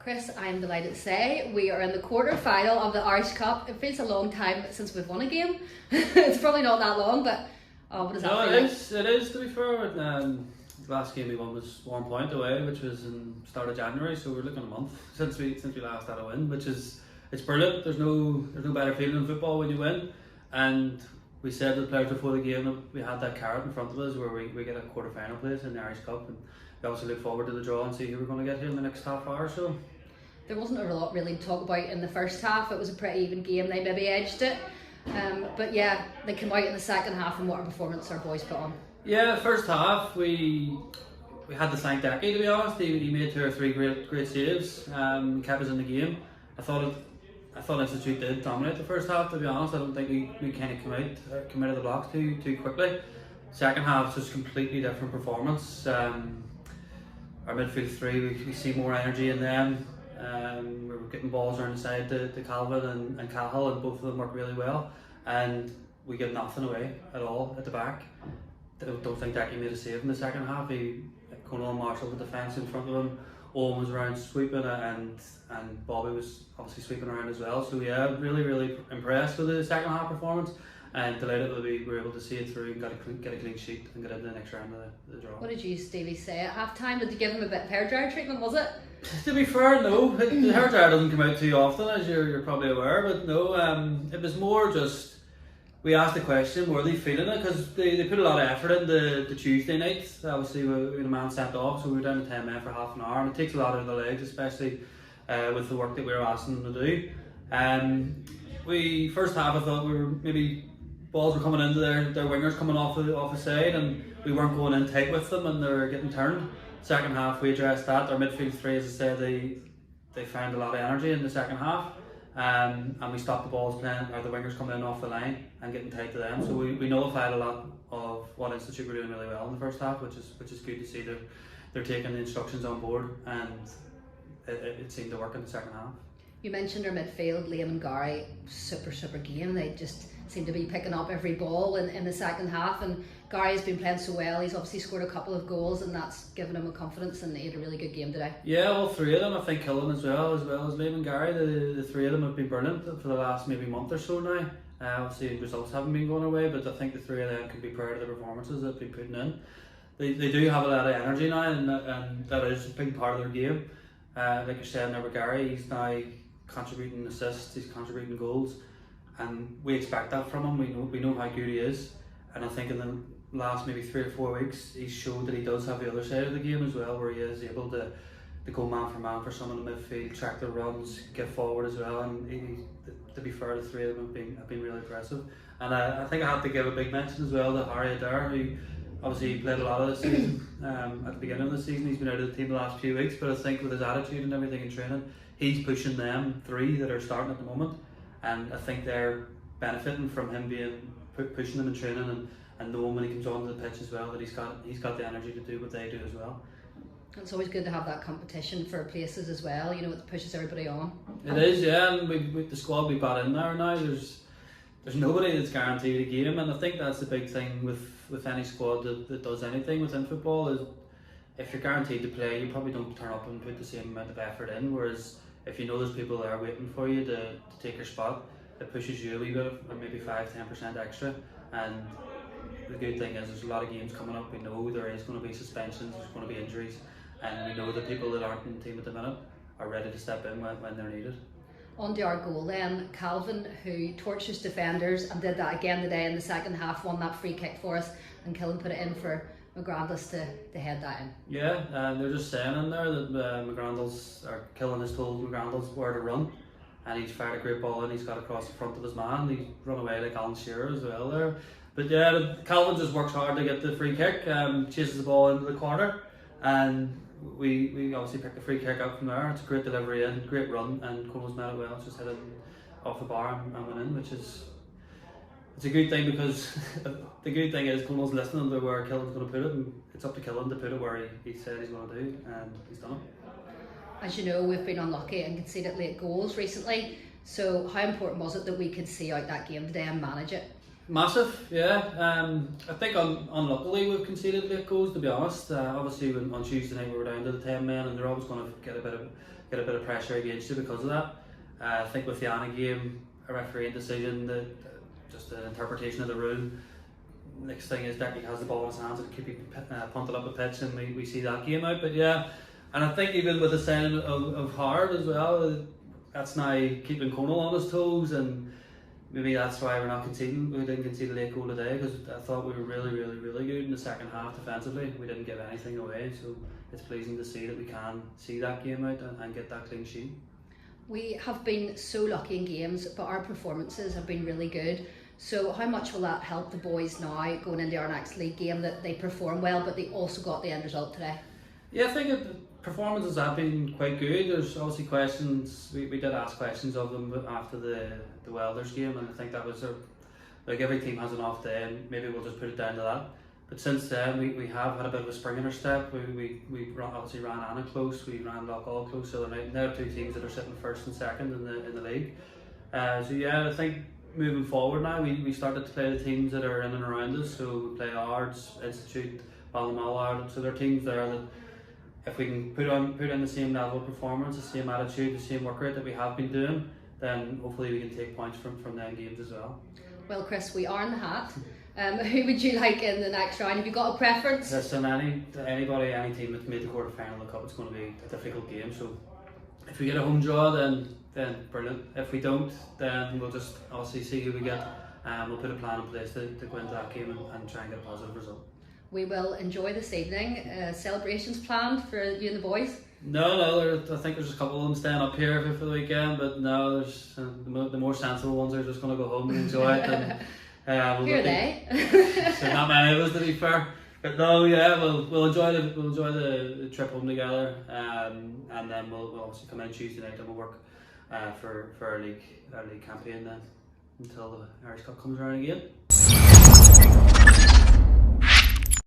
Chris, I'm delighted to say we are in the quarter-final of the Irish Cup. It feels a long time since we've won a game. It's probably not that long, but what does that feel like? It is, to be fair. The last game we won was 1 point away, which was in start of January, so we're looking a month since we last had a win, which is, it's brilliant. There's no better feeling in football when you win, and we said to the players before the game that we had that carrot in front of us where we get a quarter-final place in the Irish Cup, and we obviously look forward to the draw and see who we're going to get here in the next half hour or so. There wasn't a lot really to talk about in the first half. It was a pretty even game. They maybe edged it, but yeah, they came out in the second half, and what a performance our boys put on. Yeah, first half we had to thank Decky, to be honest. He made 2 or 3 great saves. He kept us in the game. I thought Institute did dominate the first half, to be honest. I don't think we kind of came out of the blocks too quickly. Second half was just completely different performance. Our midfield three, we see more energy in them. We were getting balls around the side to Calvin and Cahill, and both of them worked really well. And we get nothing away at all at the back. I don't think Decky made a save in the second half. Conal and Marshall the defence in front of him. Owen was around sweeping, and Bobby was obviously sweeping around as well. So yeah, really impressed with the second half performance, and delighted that we were able to see it through and get a clean sheet and get into the next round of the draw. What did you, Stevie, say at half time? Did you give him a bit of hair dryer treatment, was it? To be fair, no. The hair dryer doesn't come out too often, as you're probably aware, but no, it was more just, we asked the question, were they feeling it? Because they put a lot of effort in the Tuesday night. Obviously, we had a man sent off, so we were down to 10 men for half an hour, and it takes a lot out of the legs, especially with the work that we were asking them to do. First half, I thought we were maybe balls were coming into their wingers coming off the side, and we weren't going in tight with them, and they were getting turned. Second half, we addressed that. Our midfield three, as I said, they found a lot of energy in the second half. And we stopped the balls playing, or the wingers coming in off the line and getting tight to them. So we nullified a lot of what Institute were doing really well in the first half, which is good to see. They're taking the instructions on board, and it seemed to work in the second half. You mentioned our midfield, Liam and Gary, super game. They just seem to be picking up every ball in the second half, and Gary has been playing so well. He's obviously scored a couple of goals, and that's given him a confidence, and he had a really good game today. Yeah, all 3 of them. I think Killen as well as Liam and Gary. The 3 of them have been brilliant for the last maybe month or so now. Obviously results haven't been going away, but I think the 3 of them can be proud of the performances they've been putting in. They do have a lot of energy now, and that is a big part of their game. Like you said, never Gary, he's now contributing assists, he's contributing goals, and we expect that from him. We know how good he is, and I think in the last maybe 3 or 4 weeks he's showed that he does have the other side of the game as well, where he is able to go man for man for someone in the midfield, track the runs, get forward as well. And to be fair, the 3 of them have been really impressive. And I think I have to give a big mention as well to Harry Adair, who obviously played a lot of the season at the beginning of the season. He's been out of the team the last few weeks, but I think with his attitude and everything in training, he's pushing them 3 that are starting at the moment, and I think they're benefiting from him being pushing them in training, and knowing when he comes onto the pitch as well that he's got the energy to do what they do as well. It's always good to have that competition for places as well. You know, it pushes everybody on. It is, yeah. And with the squad we've got in there now, there's nobody that's guaranteed a game, and I think that's the big thing with any squad that does anything within football is, if you're guaranteed to play, you probably don't turn up and put the same amount of effort in. Whereas if you know there's people there waiting for you to take your spot, it pushes you a wee bit, or maybe 5-10% extra. And the good thing is there's a lot of games coming up. We know there is going to be suspensions, there's going to be injuries, and we know the people that aren't in the team at the minute are ready to step in when they're needed. On to our goal then, Calvin, who tortures defenders and did that again today in the second half, won that free kick for us, and Killen put it in for McGrandles to head that in. Yeah, they're just saying in there that Killen has told McGrandles where to run, and he's fired a great ball in. He's got across the front of his man. He's run away like Alan Shearer as well there. But yeah, Calvin just works hard to get the free kick, chases the ball into the corner, and we obviously pick the free kick out from there. It's a great delivery in, great run, and Cole's met it well. It's just hit it off the bar and went in, which is, it's a good thing, because the good thing is Cole's listening to where Killen's going to put it, and it's up to Killen to put it where he said he's going to do, and he's done it. As you know, we've been unlucky and conceded late goals recently, so how important was it that we could see out that game today and manage it? Massive, yeah. I think unluckily we've conceded late goals, to be honest. Obviously, on Tuesday night we were down to the 10 men, and they're always going to get a bit of pressure against you because of that. I think with the Anna game, a refereeing decision, just the interpretation of the rule. Next thing is Decky has the ball in his hands and keep punted up the pitch, and we see that game out. But yeah, and I think even with the signing of Howard as well, that's now keeping Conal on his toes, and maybe that's why we're not conceding. We didn't concede a late goal today because I thought we were really good in the second half defensively. We didn't give anything away, so it's pleasing to see that we can see that game out and get that clean sheet. We have been so lucky in games, but our performances have been really good. So how much will that help the boys now going into our next league game, that they perform well but they also got the end result today? Yeah, I think the performances have been quite good. There's obviously questions, we did ask questions of them after the Welders game, and I think that was like every team has an off day and maybe we'll just put it down to that. But since then we have had a bit of a spring in our step. We obviously ran Anna close, we ran Lockall close the other night, and they're two teams that are sitting first and second in the league. So yeah, I think moving forward now we started to play the teams that are in and around us. So we play Ards, Institute, Ballyclare, so they're teams there that if we can put in the same level of performance, the same attitude, the same work rate that we have been doing, then hopefully we can take points from them games as well. Well, Chris, we are in the hat. Who would you like in the next round? Have you got a preference? Listen, any team that's made the quarter final of the cup, it's going to be a difficult game. So if we get a home draw, then brilliant. If we don't, then we'll just obviously see who we get. We'll put a plan in place to go into that game and try and get a positive result. We will enjoy this evening. Celebrations planned for you and the boys? No, I think there's a couple of them staying up here for the weekend, but no, there's the more sensible ones are just going to go home and enjoy it. And who are they? So not many of us, to be fair. But no, yeah, we'll enjoy the trip home together, and then we'll obviously come in Tuesday night and we'll work for our league campaign then until the Irish Cup comes around again.